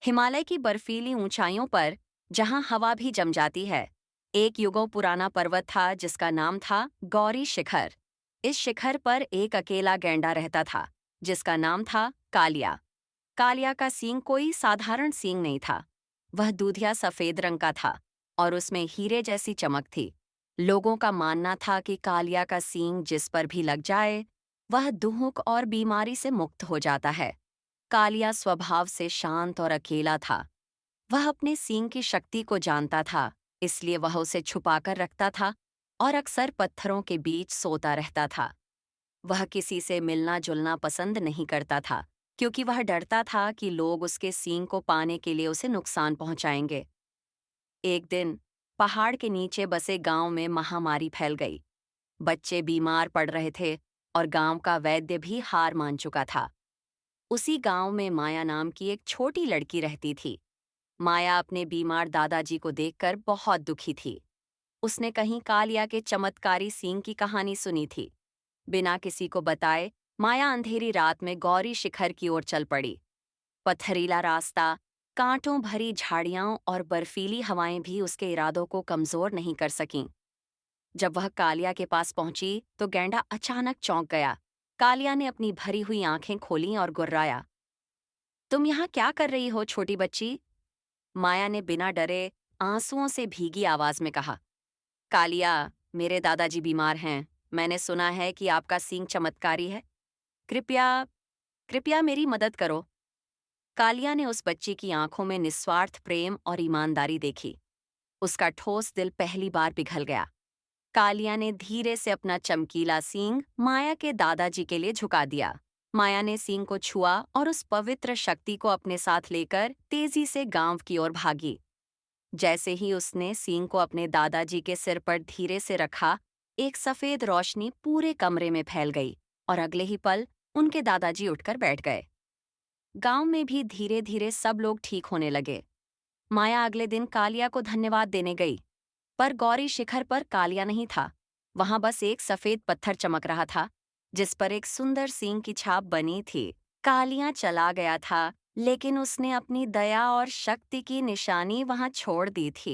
हिमालय की बर्फीली ऊंचाइयों पर, जहां हवा भी जम जाती है, एक युगों पुराना पर्वत था जिसका नाम था गौरी शिखर। इस शिखर पर एक अकेला गैंडा रहता था, जिसका नाम था कालिया। कालिया का सींग कोई साधारण सींग नहीं था। वह दूधिया सफेद रंग का था और उसमें हीरे जैसी चमक थी। लोगों का मानना था कि कालिया का सींग जिस पर भी लग जाए, वह दुहुक और बीमारी से मुक्त हो जाता है। कालिया स्वभाव से शांत और अकेला था। वह अपने सींग की शक्ति को जानता था, इसलिए वह उसे छुपाकर रखता था और अक्सर पत्थरों के बीच सोता रहता था। वह किसी से मिलना जुलना पसंद नहीं करता था, क्योंकि वह डरता था कि लोग उसके सींग को पाने के लिए उसे नुकसान पहुंचाएंगे। एक दिन पहाड़ के नीचे बसे गांव में महामारी फैल गई। बच्चे बीमार पड़ रहे थे और गांव का वैद्य भी हार मान चुका था। उसी गांव में माया नाम की एक छोटी लड़की रहती थी। माया अपने बीमार दादाजी को देखकर बहुत दुखी थी। उसने कहीं कालिया के चमत्कारी सींग की कहानी सुनी थी। बिना किसी को बताए माया अंधेरी रात में गौरी शिखर की ओर चल पड़ी। पत्थरीला रास्ता, कांटों भरी झाड़ियां और बर्फीली हवाएं भी उसके इरादों को कमजोर नहीं कर सकीं। जब वह कालिया के पास पहुंची तो गैंडा अचानक चौंक गया। कालिया ने अपनी भरी हुई आंखें खोलीं और गुर्राया, तुम यहाँ क्या कर रही हो छोटी बच्ची? माया ने बिना डरे, आंसुओं से भीगी आवाज में कहा, कालिया, मेरे दादाजी बीमार हैं। मैंने सुना है कि आपका सींग चमत्कारी है। कृपया कृपया मेरी मदद करो। कालिया ने उस बच्ची की आंखों में निस्वार्थ प्रेम और ईमानदारी देखी। उसका ठोस दिल पहली बार पिघल गया। कालिया ने धीरे से अपना चमकीला सींग माया के दादाजी के लिए झुका दिया। माया ने सींग को छुआ और उस पवित्र शक्ति को अपने साथ लेकर तेजी से गांव की ओर भागी। जैसे ही उसने सींग को अपने दादाजी के सिर पर धीरे से रखा, एक सफेद रोशनी पूरे कमरे में फैल गई और अगले ही पल उनके दादाजी उठकर बैठ गए। गांव में भी धीरे धीरे सब लोग ठीक होने लगे। माया अगले दिन कालिया को धन्यवाद देने गई, पर गौरी शिखर पर कालिया नहीं था। वहां बस एक सफेद पत्थर चमक रहा था, जिस पर एक सुंदर सींग की छाप बनी थी। कालिया चला गया था, लेकिन उसने अपनी दया और शक्ति की निशानी वहां छोड़ दी थी।